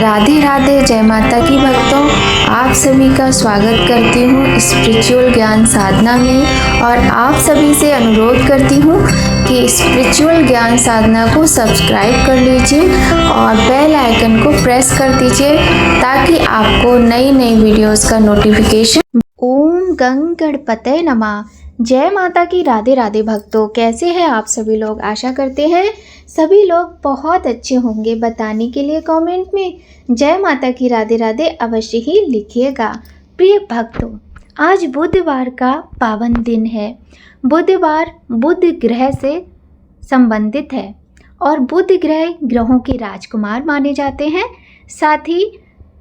राधे राधे, जय माता की भक्तों। आप सभी का स्वागत करती हूँ स्पिरिचुअल ज्ञान साधना में और आप सभी से अनुरोध करती हूँ कि स्पिरिचुअल ज्ञान साधना को सब्सक्राइब कर लीजिए और बेल आइकन को प्रेस कर दीजिए ताकि आपको नई नई वीडियोस का नोटिफिकेशन। ओम गंग गणपतये नमः। जय माता की राधे राधे भक्तों, कैसे हैं आप सभी लोग। आशा करते हैं सभी लोग बहुत अच्छे होंगे। बताने के लिए कमेंट में जय माता की राधे राधे अवश्य ही लिखिएगा। प्रिय भक्तों, आज बुधवार का पावन दिन है। बुधवार बुध ग्रह से संबंधित है और बुध ग्रह ग्रहों के राजकुमार माने जाते हैं। साथ ही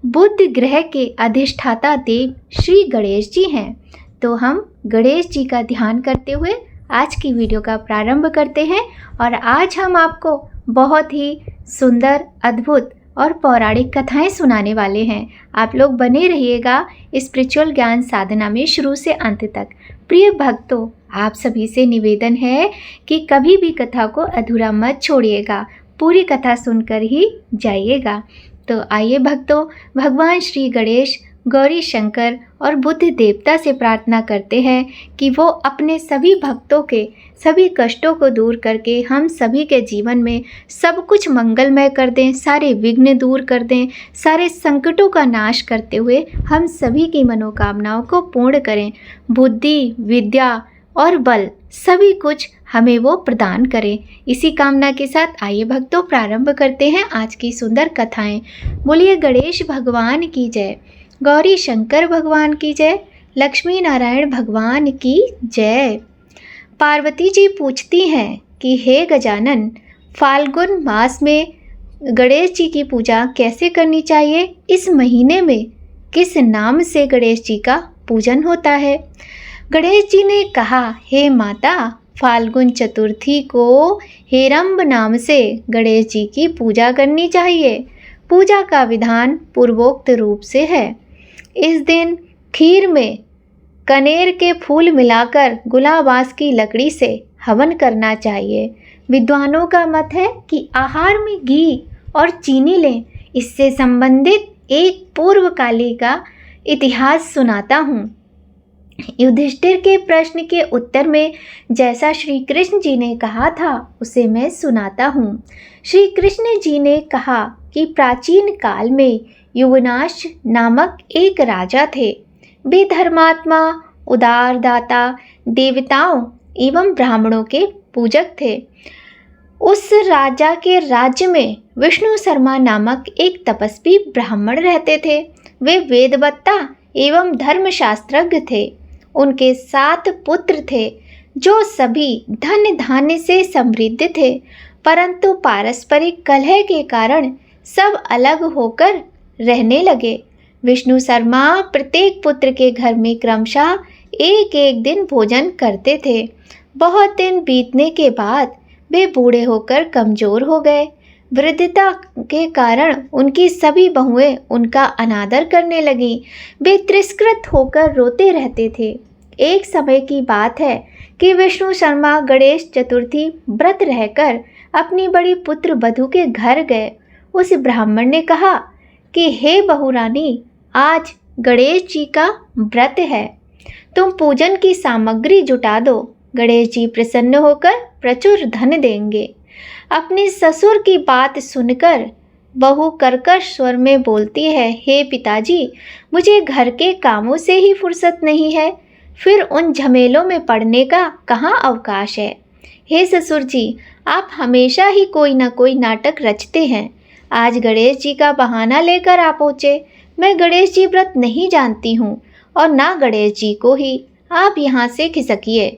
बुध ग्रह के अधिष्ठाता देव श्री गणेश जी हैं। तो हम गणेश जी का ध्यान करते हुए आज की वीडियो का प्रारंभ करते हैं और आज हम आपको बहुत ही सुंदर, अद्भुत और पौराणिक कथाएं सुनाने वाले हैं। आप लोग बने रहिएगा स्पिरिचुअल ज्ञान साधना में शुरू से अंत तक। प्रिय भक्तों, आप सभी से निवेदन है कि कभी भी कथा को अधूरा मत छोड़िएगा, पूरी कथा सुनकर ही जाइएगा। तो आइए भक्तों, भगवान श्री गणेश, गौरी शंकर और बुद्ध देवता से प्रार्थना करते हैं कि वो अपने सभी भक्तों के सभी कष्टों को दूर करके हम सभी के जीवन में सब कुछ मंगलमय कर दें, सारे विघ्न दूर कर दें, सारे संकटों का नाश करते हुए हम सभी की मनोकामनाओं को पूर्ण करें। बुद्धि, विद्या और बल सभी कुछ हमें वो प्रदान करें। इसी कामना के साथ आइए भक्तों, प्रारंभ करते हैं आज की सुंदर कथाएं। बोलिए गणेश भगवान की जय, गौरी शंकर भगवान की जय, लक्ष्मी नारायण भगवान की जय। पार्वती जी पूछती हैं कि हे गजानन, फाल्गुन मास में गणेश जी की पूजा कैसे करनी चाहिए। इस महीने में किस नाम से गणेश जी का पूजन होता है। गणेश जी ने कहा, हे माता, फाल्गुन चतुर्थी को हेरंब नाम से गणेश जी की पूजा करनी चाहिए। पूजा का विधान पूर्वोक्त रूप से है। इस दिन खीर में कनेर के फूल मिलाकर गुलाबास की लकड़ी से हवन करना चाहिए। विद्वानों का मत है कि आहार में घी और चीनी लें। इससे संबंधित एक पूर्वकाली का इतिहास सुनाता हूँ। युधिष्ठिर के प्रश्न के उत्तर में जैसा श्री कृष्ण जी ने कहा था उसे मैं सुनाता हूँ। श्री कृष्ण जी ने कहा कि प्राचीन काल में युवनाश नामक एक राजा थे। वे धर्मात्मा, उदार दाता, देवताओं एवं ब्राह्मणों के पूजक थे। उस राजा के राज्य में विष्णु शर्मा नामक एक तपस्वी ब्राह्मण रहते थे। वे वेदवत्ता एवं धर्मशास्त्रज्ञ थे। उनके 7 पुत्र थे जो सभी धन धान्य से समृद्ध थे, परंतु पारस्परिक कलह के कारण सब अलग होकर रहने लगे। विष्णु शर्मा प्रत्येक पुत्र के घर में क्रमशः एक एक दिन भोजन करते थे। बहुत दिन बीतने के बाद वे बूढ़े होकर कमजोर हो गए। वृद्धता के कारण उनकी सभी बहुएं उनका अनादर करने लगीं। वे तिरस्कृत होकर रोते रहते थे। एक समय की बात है कि विष्णु शर्मा गणेश चतुर्थी व्रत रहकर अपनी बड़ी पुत्र वधू के घर गए। उस ब्राह्मण ने कहा कि हे बहुरानी, आज गणेश जी का व्रत है, तुम पूजन की सामग्री जुटा दो। गणेश जी प्रसन्न होकर प्रचुर धन देंगे। अपने ससुर की बात सुनकर बहू कर्कश स्वर में बोलती है, हे पिताजी, मुझे घर के कामों से ही फुर्सत नहीं है, फिर उन झमेलों में पड़ने का कहाँ अवकाश है। हे ससुर जी, आप हमेशा ही कोई ना कोई नाटक रचते हैं। आज गणेश जी का बहाना लेकर आप पहुँचे। मैं गणेश जी व्रत नहीं जानती हूँ और ना गणेश जी को ही, आप यहाँ से खिसकिए।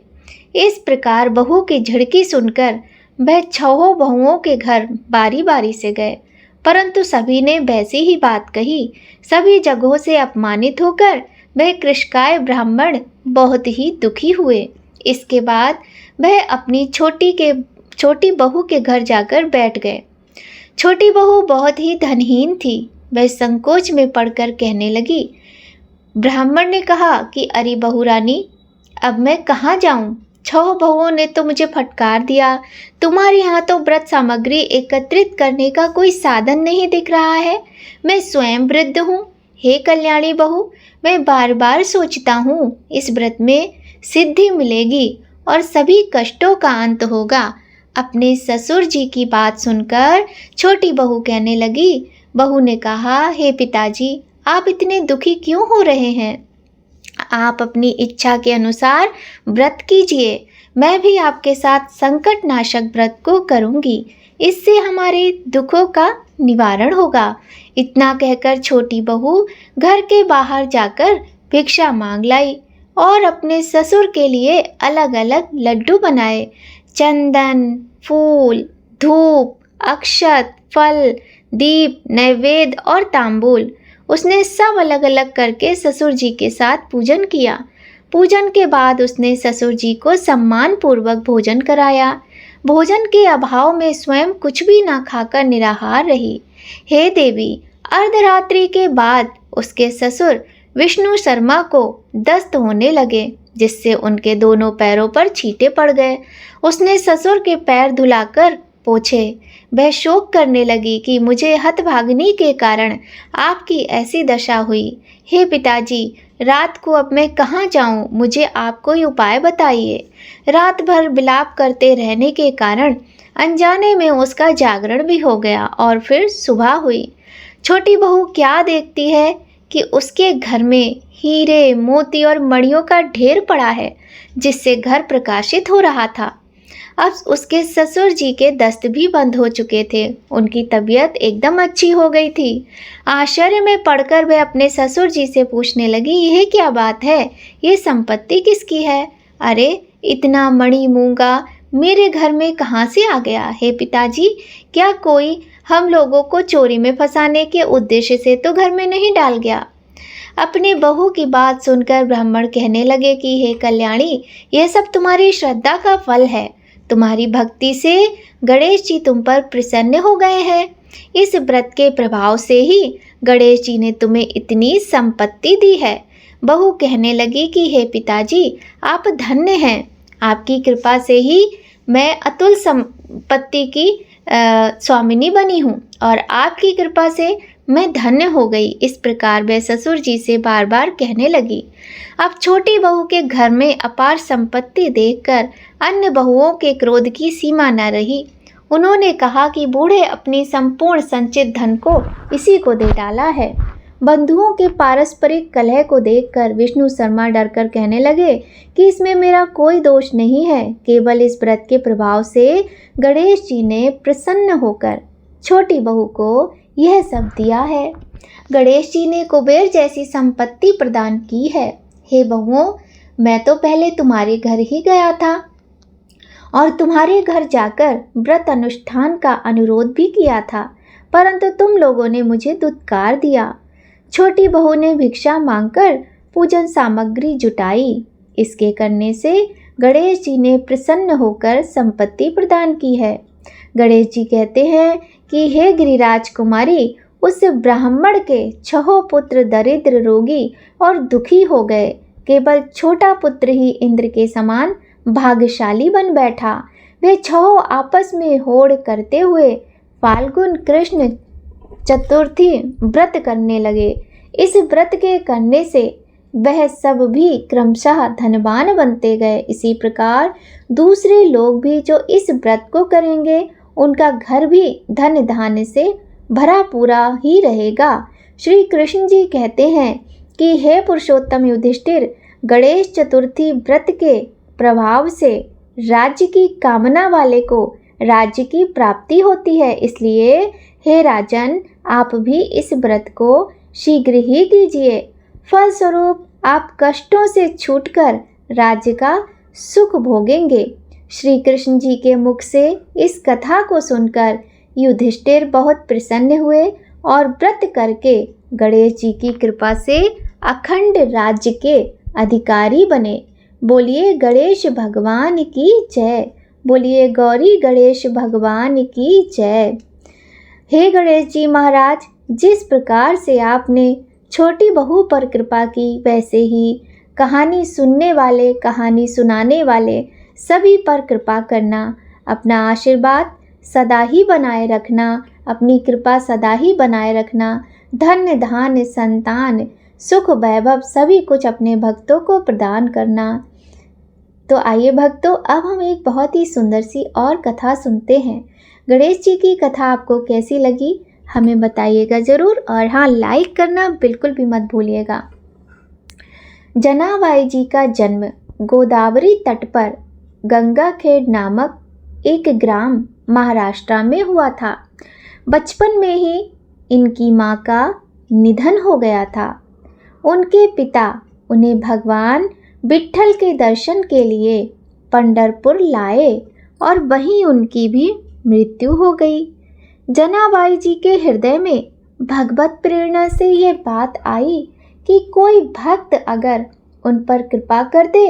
इस प्रकार बहू की झिड़की सुनकर वह 6 बहुओं के घर बारी बारी से गए, परंतु सभी ने वैसी ही बात कही। सभी जगहों से अपमानित होकर वह कृशकाय ब्राह्मण बहुत ही दुखी हुए। इसके बाद वह अपनी छोटी बहू के घर जाकर बैठ गए। छोटी बहू बहुत ही धनहीन थी। वह संकोच में पड़कर कहने लगी। ब्राह्मण ने कहा कि अरे बहुरानी, अब मैं कहाँ जाऊँ। 6 बहुओं ने तो मुझे फटकार दिया। तुम्हारे यहाँ तो व्रत सामग्री एकत्रित करने का कोई साधन नहीं दिख रहा है। मैं स्वयं वृद्ध हूँ। हे कल्याणी बहू, मैं बार बार सोचता हूँ इस व्रत में सिद्धि मिलेगी और सभी कष्टों का अंत होगा। अपने ससुर जी की बात सुनकर छोटी बहू कहने लगी। बहू ने कहा, हे पिताजी, आप इतने दुखी क्यों हो रहे हैं? आप अपनी इच्छा के अनुसार व्रत कीजिए। मैं भी आपके साथ संकट नाशक व्रत को करूंगी। इससे हमारे दुखों का निवारण होगा। इतना कहकर छोटी बहू घर के बाहर जाकर भिक्षा मांग लाई और अपने ससुर के लिए अलग अलग लड्डू बनाए। चंदन, फूल, धूप, अक्षत, फल, दीप, नैवेद्य और तांबूल उसने सब अलग अलग करके ससुर जी के साथ पूजन किया। पूजन के बाद उसने ससुर जी को सम्मान पूर्वक भोजन कराया। भोजन के अभाव में स्वयं कुछ भी ना खाकर निराहार रही। हे देवी, अर्धरात्रि के बाद उसके ससुर विष्णु शर्मा को दस्त होने लगे, जिससे उनके दोनों पैरों पर छींटे पड़ गए। उसने ससुर के पैर धुलाकर पोछे। वह शोक करने लगी कि मुझे हतभागिनी के कारण आपकी ऐसी दशा हुई। हे पिताजी, रात को अब मैं कहाँ जाऊँ? मुझे आप कोई उपाय बताइए। रात भर विलाप करते रहने के कारण अनजाने में उसका जागरण भी हो गया और फिर सुबह हुई। छोटी बहू क्या देखती है कि उसके घर में हीरे, मोती और मणियों का ढेर पड़ा है, जिससे घर प्रकाशित हो रहा था। अब उसके ससुर जी के दस्त भी बंद हो चुके थे। उनकी तबीयत एकदम अच्छी हो गई थी। आश्चर्य में पड़कर वह अपने ससुर जी से पूछने लगी, यह क्या बात है? ये संपत्ति किसकी है? अरे, इतना मणि मूंगा मेरे घर में कहाँ से आ गया? हे पिताजी, क्या कोई हम लोगों को चोरी में फंसाने के उद्देश्य से तो घर में नहीं डाल गया? अपनी बहू की बात सुनकर ब्राह्मण कहने लगे कि हे कल्याणी, यह सब तुम्हारी श्रद्धा का फल है। तुम्हारी भक्ति से गणेश जी तुम पर प्रसन्न हो गए हैं। इस व्रत के प्रभाव से ही गणेश जी ने तुम्हें इतनी संपत्ति दी है। बहू कहने लगी कि हे पिताजी, आप धन्य हैं। आपकी कृपा से ही मैं अतुल संपत्ति की स्वामिनी बनी हूँ और आपकी कृपा से मैं धन्य हो गई। इस प्रकार वह ससुर जी से बार बार कहने लगी। अब छोटी बहू के घर में अपार संपत्ति देखकर अन्य बहुओं के क्रोध की सीमा न रही। उन्होंने कहा कि बूढ़े अपनी संपूर्ण संचित धन को इसी को दे डाला है। बंधुओं के पारस्परिक कलह को देखकर विष्णु शर्मा डरकर कहने लगे कि इसमें मेरा कोई दोष नहीं है। केवल इस व्रत के प्रभाव से गणेश जी ने प्रसन्न होकर छोटी बहू को यह सब दिया है। गणेश जी ने कुबेर जैसी संपत्ति प्रदान की है। हे बहुओं, मैं तो पहले तुम्हारे घर ही गया था और तुम्हारे घर जाकर व्रत अनुष्ठान का अनुरोध भी किया था, परंतु तुम लोगों ने मुझे दुत्कार दिया। छोटी बहू ने भिक्षा मांगकर पूजन सामग्री जुटाई। इसके करने से गणेश जी ने प्रसन्न होकर संपत्ति प्रदान की है। गणेश जी कहते हैं कि हे गिरिराज कुमारी, उस ब्राह्मण के 6 पुत्र दरिद्र, रोगी और दुखी हो गए। केवल छोटा पुत्र ही इंद्र के समान भाग्यशाली बन बैठा। वे 6 आपस में होड़ करते हुए फाल्गुन कृष्ण चतुर्थी व्रत करने लगे। इस व्रत के करने से वह सब भी क्रमशः धनवान बनते गए। इसी प्रकार दूसरे लोग भी जो इस व्रत को करेंगे, उनका घर भी धन धान्य से भरा पूरा ही रहेगा। श्री कृष्ण जी कहते हैं कि हे पुरुषोत्तम युधिष्ठिर, गणेश चतुर्थी व्रत के प्रभाव से राज्य की कामना वाले को राज्य की प्राप्ति होती है। इसलिए हे राजन, आप भी इस व्रत को शीघ्र ही कीजिए। फलस्वरूप आप कष्टों से छूटकर राज्य का सुख भोगेंगे। श्री कृष्ण जी के मुख से इस कथा को सुनकर युधिष्ठिर बहुत प्रसन्न हुए और व्रत करके गणेश जी की कृपा से अखंड राज्य के अधिकारी बने। बोलिए गणेश भगवान की जय। बोलिए गौरी गणेश भगवान की जय। हे गणेश जी महाराज, जिस प्रकार से आपने छोटी बहू पर कृपा की, वैसे ही कहानी सुनने वाले, कहानी सुनाने वाले सभी पर कृपा करना, अपना आशीर्वाद सदा ही बनाए रखना, अपनी कृपा सदा ही बनाए रखना, धन्य धान्य संतान सुख वैभव सभी कुछ अपने भक्तों को प्रदान करना। तो आइए भक्तों, अब हम एक बहुत ही सुंदर सी और कथा सुनते हैं। गणेश जी की कथा आपको कैसी लगी हमें बताइएगा ज़रूर, और हाँ, लाइक करना बिल्कुल भी मत भूलिएगा। जनाबाई जी का जन्म गोदावरी तट पर गंगाखेड़ नामक एक ग्राम महाराष्ट्र में हुआ था। बचपन में ही इनकी माँ का निधन हो गया था। उनके पिता उन्हें भगवान विट्ठल के दर्शन के लिए पंढरपुर लाए और वहीं उनकी भी मृत्यु हो गई। जनाबाई जी के हृदय में भगवत प्रेरणा से ये बात आई कि कोई भक्त अगर उन पर कृपा कर दे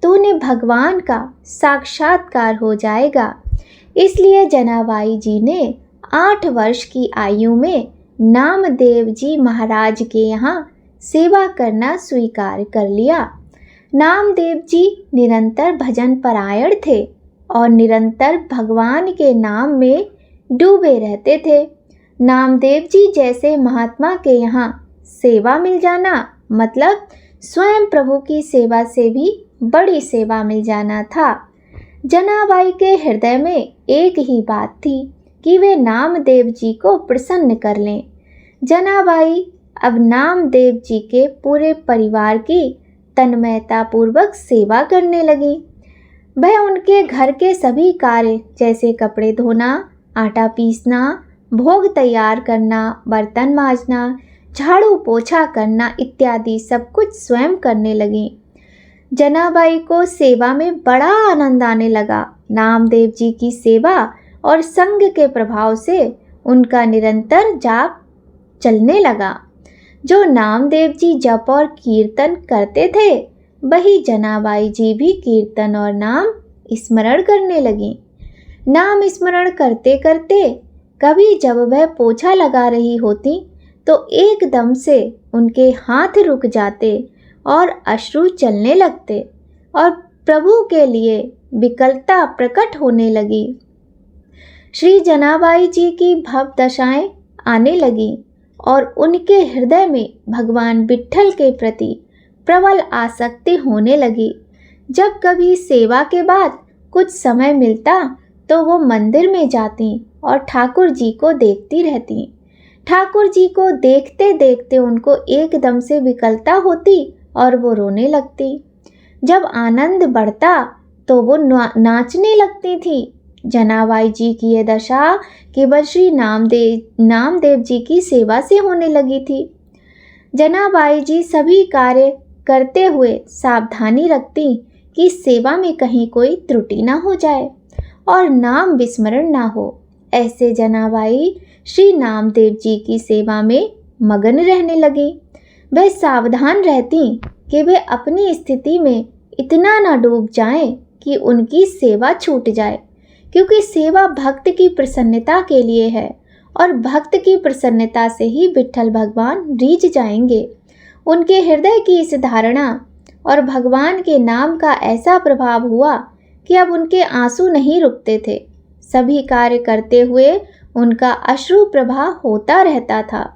तो उन्हें भगवान का साक्षात्कार हो जाएगा। इसलिए जनाबाई जी ने 8 वर्ष की आयु में नामदेव जी महाराज के यहाँ सेवा करना स्वीकार कर लिया। नामदेव जी निरंतर भजन परायण थे और निरंतर भगवान के नाम में डूबे रहते थे। नामदेव जी जैसे महात्मा के यहाँ सेवा मिल जाना मतलब स्वयं प्रभु की सेवा से भी बड़ी सेवा मिल जाना था। जनाबाई के हृदय में एक ही बात थी कि वे नामदेव जी को प्रसन्न कर लें। जनाबाई अब नामदेव जी के पूरे परिवार की तन्मयता पूर्वक सेवा करने लगी। वह उनके घर के सभी कार्य जैसे कपड़े धोना, आटा पीसना, भोग तैयार करना, बर्तन मांजना, झाड़ू पोछा करना इत्यादि सब कुछ स्वयं करने लगी। जनाबाई को सेवा में बड़ा आनंद आने लगा। नामदेव जी की सेवा और संग के प्रभाव से उनका निरंतर जाप चलने लगा। जो नामदेव जी जप और कीर्तन करते थे वही जनाबाई जी भी कीर्तन और नाम स्मरण करने लगी। नाम स्मरण करते करते कभी जब वह पोछा लगा रही होती तो एकदम से उनके हाथ रुक जाते और अश्रु चलने लगते और प्रभु के लिए विकलता प्रकट होने लगी। श्री जनाबाई जी की भव दशाएं आने लगी और उनके हृदय में भगवान विट्ठल के प्रति प्रबल आसक्ति होने लगी। जब कभी सेवा के बाद कुछ समय मिलता तो वो मंदिर में जाती और ठाकुर जी को देखती रहती। ठाकुर जी को देखते देखते उनको एकदम से विकलता होती और वो रोने लगती। जब आनंद बढ़ता तो वो नाचने लगती थी। जनाबाई जी की ये दशा केवल श्री नामदेव जी की सेवा से होने लगी थी। जनाबाई जी सभी कार्य करते हुए सावधानी रखती कि सेवा में कहीं कोई त्रुटि ना हो जाए और नाम विस्मरण ना हो। ऐसे जनाबाई श्री नामदेव जी की सेवा में मगन रहने लगी। वह सावधान रहती कि वे अपनी स्थिति में इतना ना डूब जाएं कि उनकी सेवा छूट जाए, क्योंकि सेवा भक्त की प्रसन्नता के लिए है और भक्त की प्रसन्नता से ही विट्ठल भगवान रीझ जाएंगे। उनके हृदय की इस धारणा और भगवान के नाम का ऐसा प्रभाव हुआ कि अब उनके आंसू नहीं रुकते थे। सभी कार्य करते हुए उनका अश्रु प्रवाह होता रहता था।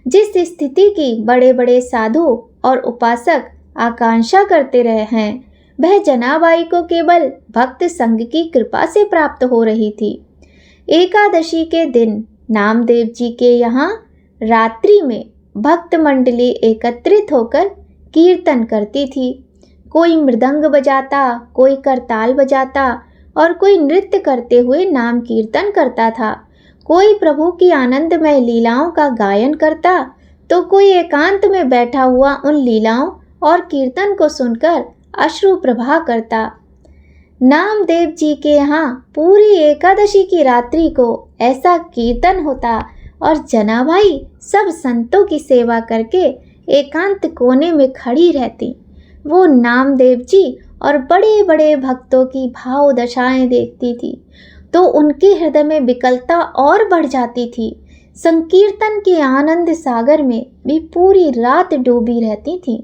जिस स्थिति की बड़े बड़े साधु और उपासक आकांक्षा करते रहे हैं वह जनाबाई को केवल भक्त संग की कृपा से प्राप्त हो रही थी। एकादशी के दिन नामदेव जी के यहाँ रात्रि में भक्त मंडली एकत्रित होकर कीर्तन करती थी। कोई मृदंग बजाता, कोई करताल बजाता और कोई नृत्य करते हुए नाम कीर्तन करता था। कोई प्रभु की आनंदमय लीलाओं का गायन करता तो कोई एकांत में बैठा हुआ उन लीलाओं और कीर्तन को सुनकर अश्रु प्रवाह करता। नामदेव जी के यहाँ पूरी एकादशी की रात्रि को ऐसा कीर्तन होता और जनाबाई सब संतों की सेवा करके एकांत कोने में खड़ी रहती। वो नामदेव जी और बड़े बड़े भक्तों की भाव दशाएं देखती थी तो उनके हृदय में विकलता और बढ़ जाती थी। संकीर्तन के आनंद सागर में भी पूरी रात डूबी रहती थी।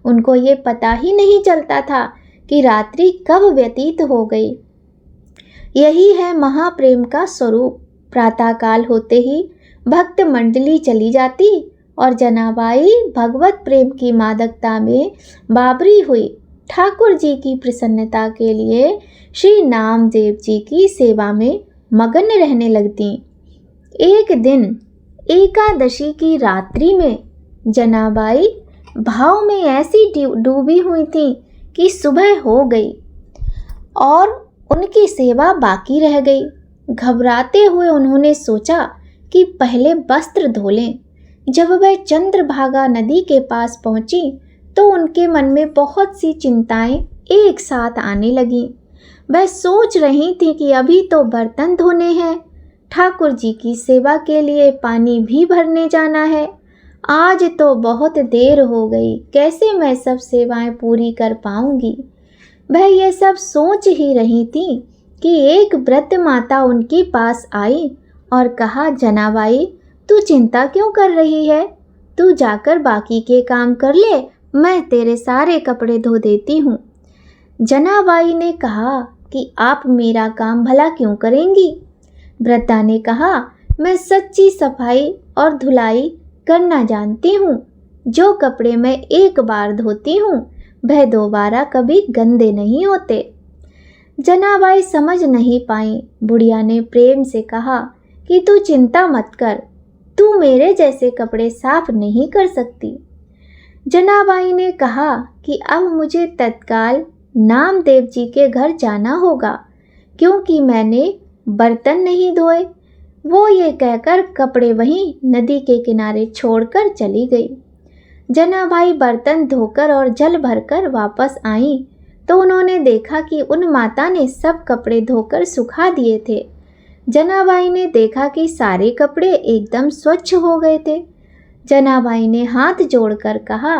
उनको ये पता ही नहीं चलता था कि रात्रि कब व्यतीत हो गई। यही है महाप्रेम का स्वरूप। प्रातःकाल होते ही भक्त मंडली चली जाती और जनाबाई भगवत प्रेम की मादकता में बाबरी हुई ठाकुर जी की प्रसन्नता के लिए श्री नामदेव जी की सेवा में मगन रहने लगती। एक दिन एकादशी की रात्रि में जनाबाई भाव में ऐसी डूबी हुई थी कि सुबह हो गई और उनकी सेवा बाकी रह गई। घबराते हुए उन्होंने सोचा कि पहले वस्त्र धो लें। जब वह चंद्रभागा नदी के पास पहुंची तो उनके मन में बहुत सी चिंताएं एक साथ आने लगीं। वह सोच रही थी कि अभी तो बर्तन धोने हैं, ठाकुर जी की सेवा के लिए पानी भी भरने जाना है, आज तो बहुत देर हो गई, कैसे मैं सब सेवाएं पूरी कर पाऊंगी। वह ये सब सोच ही रही थी कि एक वृद्ध माता उनके पास आई और कहा, जनाबाई तू चिंता क्यों कर रही है, तू जाकर बाकी के काम कर ले, मैं तेरे सारे कपड़े धो देती हूँ। जनाबाई ने कहा कि आप मेरा काम भला क्यों करेंगी। वृद्धा ने कहा, मैं सच्ची सफाई और धुलाई करना जानती हूँ। जो कपड़े मैं एक बार धोती हूँ वह दोबारा कभी गंदे नहीं होते। जनाबाई समझ नहीं पाई। बुढ़िया ने प्रेम से कहा कि तू चिंता मत कर, तू मेरे जैसे कपड़े साफ नहीं कर सकती। जनाबाई ने कहा कि अब मुझे तत्काल नामदेव जी के घर जाना होगा क्योंकि मैंने बर्तन नहीं धोए। वो ये कहकर कपड़े वहीं नदी के किनारे छोड़कर चली गई। जनाबाई बर्तन धोकर और जल भरकर वापस आई तो उन्होंने देखा कि उन माता ने सब कपड़े धोकर सुखा दिए थे। जनाबाई ने देखा कि सारे कपड़े एकदम स्वच्छ हो गए थे। जनाबाई ने हाथ जोड़कर कहा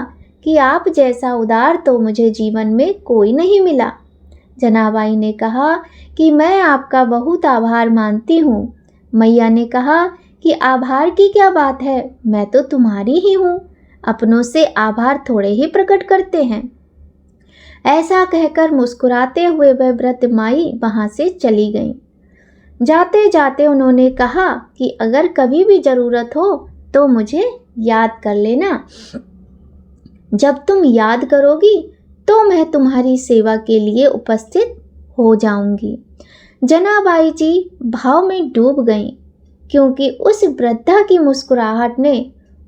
कि आप जैसा उदार तो मुझे जीवन में कोई नहीं मिला। जनाबाई ने कहा कि मैं आपका बहुत आभार मानती हूँ। मैया ने कहा कि आभार की क्या बात है, मैं तो तुम्हारी ही हूँ, अपनों से आभार थोड़े ही प्रकट करते हैं। ऐसा कहकर मुस्कुराते हुए वह वृद्ध माई वहाँ से चली गईं। जाते जाते उन्होंने कहा कि अगर कभी भी ज़रूरत हो तो मुझे याद कर लेना। जब तुम याद करोगी तो मैं तुम्हारी सेवा के लिए उपस्थित हो जाऊंगी। जनाबाई जी भाव में डूब गईं क्योंकि उस वृद्धा की मुस्कुराहट ने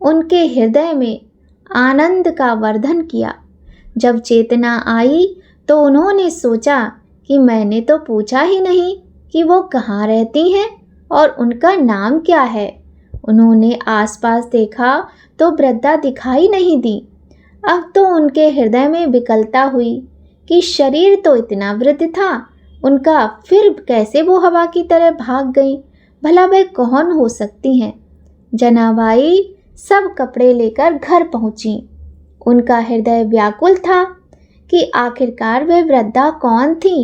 उनके हृदय में आनंद का वर्धन किया। जब चेतना आई तो उन्होंने सोचा कि मैंने तो पूछा ही नहीं कि वो कहाँ रहती हैं और उनका नाम क्या है। उन्होंने आसपास देखा तो वृद्धा दिखाई नहीं दी। अब तो उनके हृदय में विकलता हुई कि शरीर तो इतना वृद्ध था उनका, फिर कैसे वो हवा की तरह भाग गई, भला वे कौन हो सकती हैं। जनाबाई सब कपड़े लेकर घर पहुंची। उनका हृदय व्याकुल था कि आखिरकार वे वृद्धा कौन थी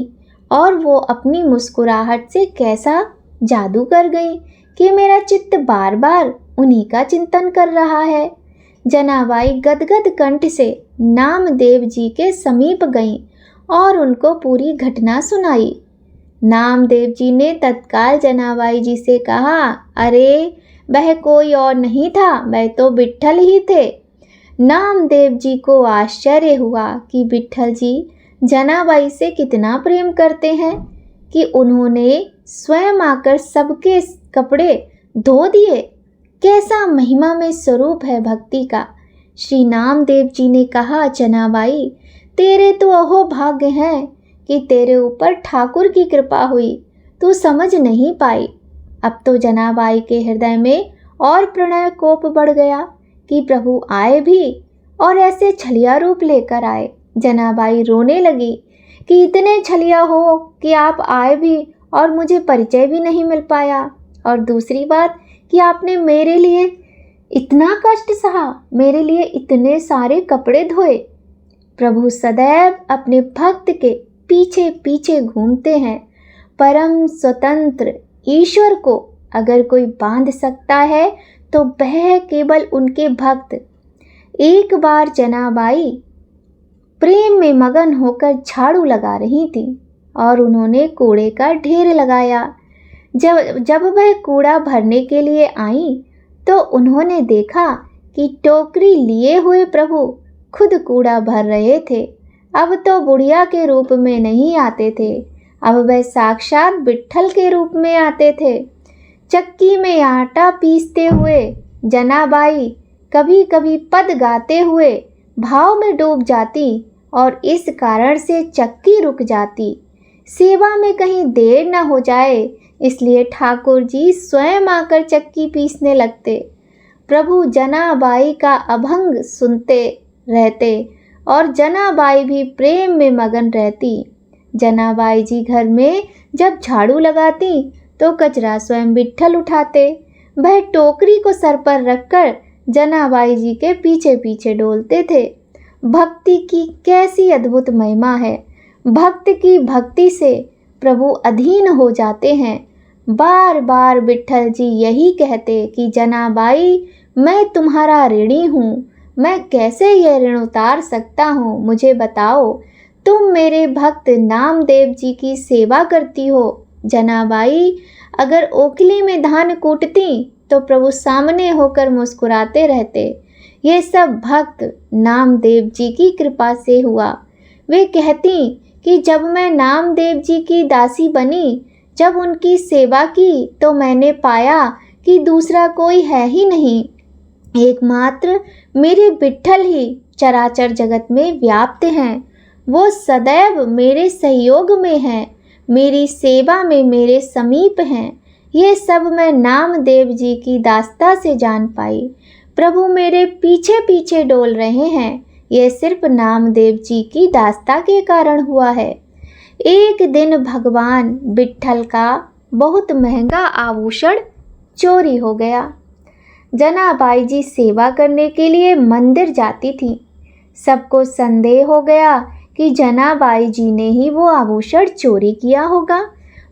और वो अपनी मुस्कुराहट से कैसा जादू कर गई कि मेरा चित्त बार बार उन्हीं का चिंतन कर रहा है। जनाबाई गदगद कंठ से नामदेव जी के समीप गईं और उनको पूरी घटना सुनाई। नामदेव जी ने तत्काल जनाबाई जी से कहा, अरे वह कोई और नहीं था, वह तो विट्ठल ही थे। नामदेव जी को आश्चर्य हुआ कि विट्ठल जी जनाबाई से कितना प्रेम करते हैं कि उन्होंने स्वयं आकर सबके कपड़े धो दिए। कैसा महिमा में स्वरूप है भक्ति का। श्री नामदेव जी ने कहा, जनाबाई तेरे तो अहो भाग्य हैं कि तेरे ऊपर ठाकुर की कृपा हुई, तू समझ नहीं पाई। अब तो जनाबाई के हृदय में और प्रणय कोप बढ़ गया कि प्रभु आए भी और ऐसे छलिया रूप लेकर आए। जनाबाई रोने लगी कि इतने छलिया हो कि आप आए भी और मुझे परिचय भी नहीं मिल पाया, और दूसरी बात कि आपने मेरे लिए इतना कष्ट सहा, मेरे लिए इतने सारे कपड़े धोए। प्रभु सदैव अपने भक्त के पीछे पीछे घूमते हैं। परम स्वतंत्र ईश्वर को अगर कोई बांध सकता है तो वह केवल उनके भक्त। एक बार जनाबाई प्रेम में मगन होकर झाड़ू लगा रही थी और उन्होंने कूड़े का ढेर लगाया। जब वह कूड़ा भरने के लिए आई तो उन्होंने देखा कि टोकरी लिए हुए प्रभु खुद कूड़ा भर रहे थे। अब तो बुढ़िया के रूप में नहीं आते थे, अब वह साक्षात विट्ठल के रूप में आते थे। चक्की में आटा पीसते हुए जनाबाई कभी कभी पद गाते हुए भाव में डूब जाती और इस कारण से चक्की रुक जाती। सेवा में कहीं देर न हो जाए इसलिए ठाकुर जी स्वयं आकर चक्की पीसने लगते। प्रभु जनाबाई का अभंग सुनते रहते और जनाबाई भी प्रेम में मगन रहती। जनाबाई जी घर में जब झाड़ू लगाती तो कचरा स्वयं विट्ठल उठाते। वह टोकरी को सर पर रखकर जनाबाई जी के पीछे पीछे डोलते थे। भक्ति की कैसी अद्भुत महिमा है। भक्त की भक्ति से प्रभु अधीन हो जाते हैं। बार बार विट्ठल जी यही कहते कि जनाबाई मैं तुम्हारा ऋणी हूँ, मैं कैसे यह ऋण उतार सकता हूँ, मुझे बताओ। तुम मेरे भक्त नामदेव जी की सेवा करती हो। जनाबाई अगर ओखली में धान कूटती तो प्रभु सामने होकर मुस्कुराते रहते। ये सब भक्त नामदेव जी की कृपा से हुआ। वे कहती कि जब मैं नामदेव जी की दासी बनी, जब उनकी सेवा की तो मैंने पाया कि दूसरा कोई है ही नहीं, एकमात्र मेरे विट्ठल ही चराचर जगत में व्याप्त हैं। वो सदैव मेरे सहयोग में हैं, मेरी सेवा में मेरे समीप हैं। ये सब मैं नामदेव जी की दास्ता से जान पाई। प्रभु मेरे पीछे पीछे डोल रहे हैं, ये सिर्फ नामदेव जी की दास्ता के कारण हुआ है। एक दिन भगवान विट्ठल का बहुत महंगा आभूषण चोरी हो गया। जनाबाई जी सेवा करने के लिए मंदिर जाती थी। सबको संदेह हो गया कि जनाबाई जी ने ही वो आभूषण चोरी किया होगा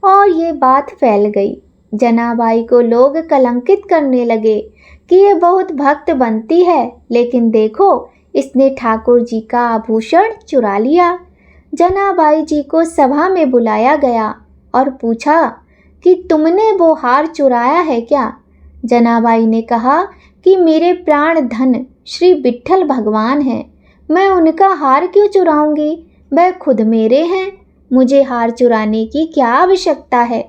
और ये बात फैल गई। जनाबाई को लोग कलंकित करने लगे कि ये बहुत भक्त बनती है, लेकिन देखो इसने ठाकुर जी का आभूषण चुरा लिया। जनाबाई जी को सभा में बुलाया गया और पूछा कि तुमने वो हार चुराया है क्या? जनाबाई ने कहा कि मेरे प्राण धन श्री विट्ठल भगवान हैं, मैं उनका हार क्यों चुराऊंगी? वह खुद मेरे हैं, मुझे हार चुराने की क्या आवश्यकता है?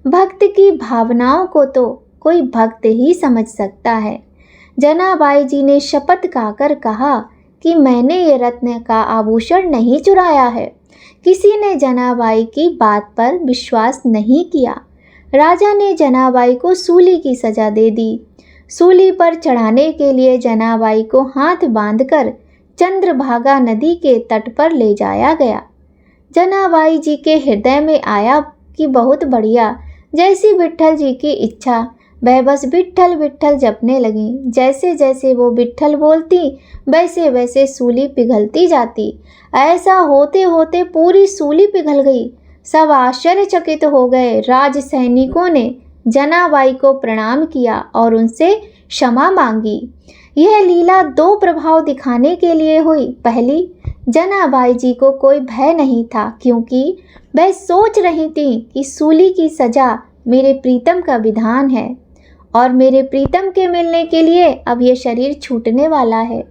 भक्त की भावनाओं को तो कोई भक्त ही समझ सकता है। जनाबाई जी ने शपथ खाकर कहा कि मैंने ये रत्न का आभूषण नहीं चुराया है। किसी ने जनाबाई की बात पर विश्वास नहीं किया। राजा ने जनाबाई को सूली की सजा दे दी। सूली पर चढ़ाने के लिए जनाबाई को हाथ बांधकर चंद्रभागा नदी के तट पर ले जाया गया। जनाबाई जी के हृदय में आया कि बहुत बढ़िया, जैसी विट्ठल जी की इच्छा। वह बस विट्ठल विट्ठल जपने लगी। जैसे जैसे वो विट्ठल बोलती वैसे वैसे सूली पिघलती जाती। ऐसा होते होते पूरी सूली पिघल गई। सब आश्चर्यचकित हो गए। राज सैनिकों ने जनाबाई को प्रणाम किया और उनसे क्षमा मांगी। यह लीला दो प्रभाव दिखाने के लिए हुई। पहली, जनाबाई जी को कोई भय नहीं था, क्योंकि वह सोच रही थी कि सूली की सजा मेरे प्रीतम का विधान है और मेरे प्रीतम के मिलने के लिए अब यह शरीर छूटने वाला है,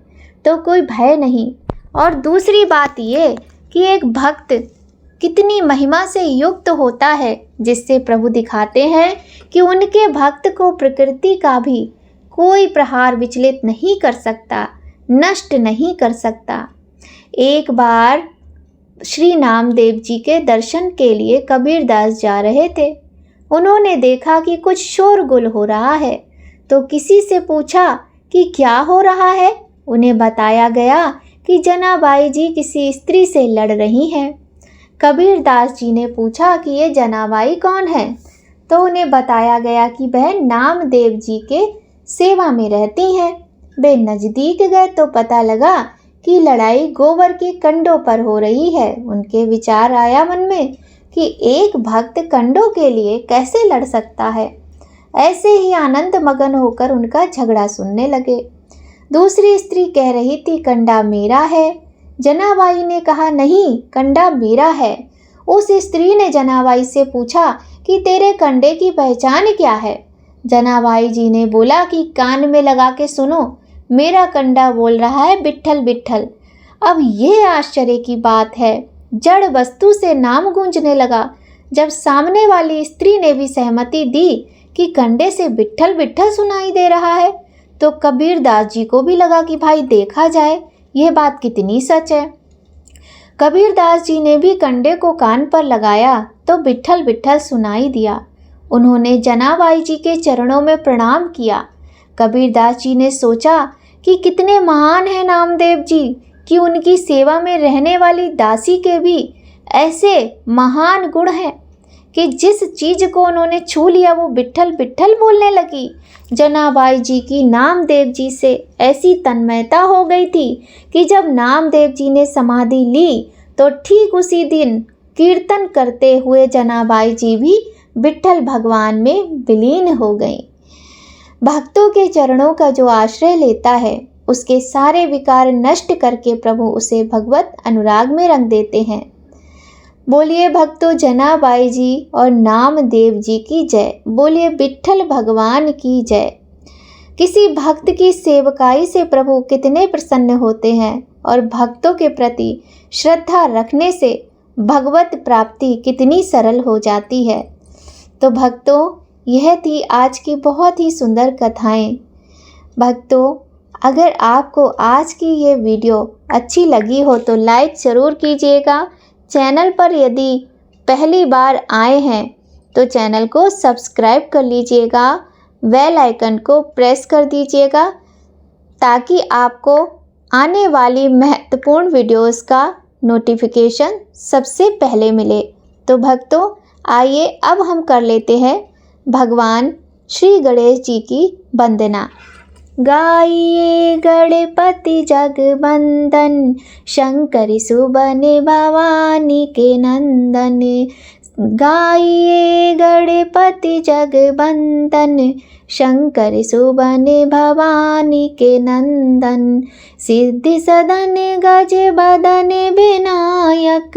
तो कोई भय नहीं। और दूसरी बात ये कि एक भक्त कितनी महिमा से युक्त होता है, जिससे प्रभु दिखाते हैं कि उनके भक्त को प्रकृति का भी कोई प्रहार विचलित नहीं कर सकता, नष्ट नहीं कर सकता। एक बार श्री नामदेव जी के दर्शन के लिए कबीरदास जा रहे थे। उन्होंने देखा कि कुछ शोरगुल हो रहा है, तो किसी से पूछा कि क्या हो रहा है। उन्हें बताया गया कि जनाबाई जी किसी स्त्री से लड़ रही हैं। कबीरदास जी ने पूछा कि ये जनाबाई कौन है, तो उन्हें बताया गया कि वह नामदेव जी के सेवा में रहती हैं। वे नज़दीक गए तो पता लगा कि लड़ाई गोबर के कंडों पर हो रही है। उनके विचार आया मन में कि एक भक्त कंडों के लिए कैसे लड़ सकता है। ऐसे ही आनंद मगन होकर उनका झगड़ा सुनने लगे। दूसरी स्त्री कह रही थी कंडा मेरा है, जनाबाई ने कहा, नहीं, कंडा मेरा है। उस स्त्री ने जनाबाई से पूछा कि तेरे कंडे की पहचान क्या है। जनाबाई जी ने बोला कि कान में लगा के सुनो, मेरा कंडा बोल रहा है विट्ठल विट्ठल। अब यह आश्चर्य की बात है, जड़ वस्तु से नाम गूंजने लगा। जब सामने वाली स्त्री ने भी सहमति दी कि कंडे से विट्ठल विट्ठल सुनाई दे रहा है, तो कबीरदास जी को भी लगा कि भाई देखा जाए यह बात कितनी सच है। कबीरदास जी ने भी कंडे को कान पर लगाया तो विट्ठल विट्ठल सुनाई दिया। उन्होंने जनाबाई जी के चरणों में प्रणाम किया। कबीरदास जी ने सोचा कि कितने महान हैं नामदेव जी कि उनकी सेवा में रहने वाली दासी के भी ऐसे महान गुण हैं कि जिस चीज़ को उन्होंने छू लिया वो विट्ठल विट्ठल बोलने लगी। जनाबाई जी की नामदेव जी से ऐसी तन्मयता हो गई थी कि जब नामदेव जी ने समाधि ली तो ठीक उसी दिन कीर्तन करते हुए जनाबाई जी भी विट्ठल भगवान में विलीन हो गईं। भक्तों के चरणों का जो आश्रय लेता है उसके सारे विकार नष्ट करके प्रभु उसे भगवत अनुराग में रंग देते हैं। बोलिए भक्तों जनाबाई जी और नामदेव जी की जय। बोलिए विट्ठल भगवान की जय। किसी भक्त की सेवकाई से प्रभु कितने प्रसन्न होते हैं और भक्तों के प्रति श्रद्धा रखने से भगवत प्राप्ति कितनी सरल हो जाती है। तो भक्तों, यह थी आज की बहुत ही सुंदर कथाएं। भक्तों, अगर आपको आज की ये वीडियो अच्छी लगी हो तो लाइक ज़रूर कीजिएगा। चैनल पर यदि पहली बार आए हैं तो चैनल को सब्सक्राइब कर लीजिएगा, बेल आइकन को प्रेस कर दीजिएगा ताकि आपको आने वाली महत्वपूर्ण वीडियोस का नोटिफिकेशन सबसे पहले मिले। तो भक्तों, आइए अब हम कर लेते हैं भगवान श्री गणेश जी की वंदना। गाइए गणपति जगवंदन, शंकर सुबन भवानी के नंदन। गाइए गणपति जगवंदन, शंकर सुबन भवानी के नंदन। सिद्धि सदन गज बदन विनायक,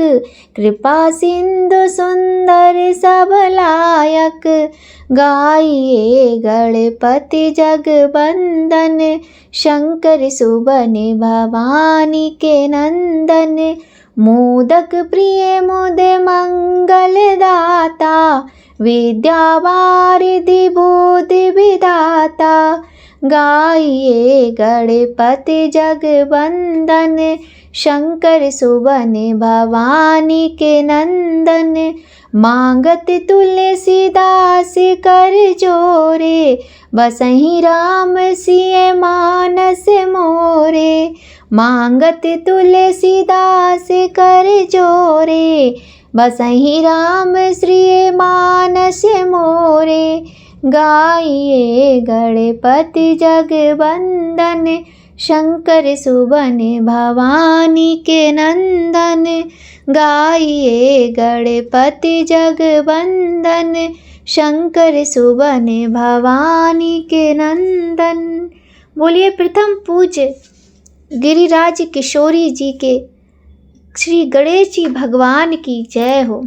कृपा सिंधु सुंदर सबलायक। गाइए गणपति जगवंदन, शंकर सुबन भवानी के नंदन। मोदक प्रिय मुदे मंगल दाता, विद्यावारिधि बुद्धि विधाता। गाइए गणपति जगवंदन, शंकर सुबन भवानी के नंदन। मांगत तुलसीदास कर जोरे, बसहि राम सिय मानस मोरे। मांगत तुलसीदास कर जोरे, बसहि राम श्री मानस मोरे। गाइए गणपति जगवंदन, शंकर सुबन भवानी के नंदन। गाइए गणपति जगवंदन, शंकर सुबन भवानी के नंदन। बोलिए प्रथम पूज्य गिरिराज किशोरी जी के श्री गणेश जी भगवान की जय हो।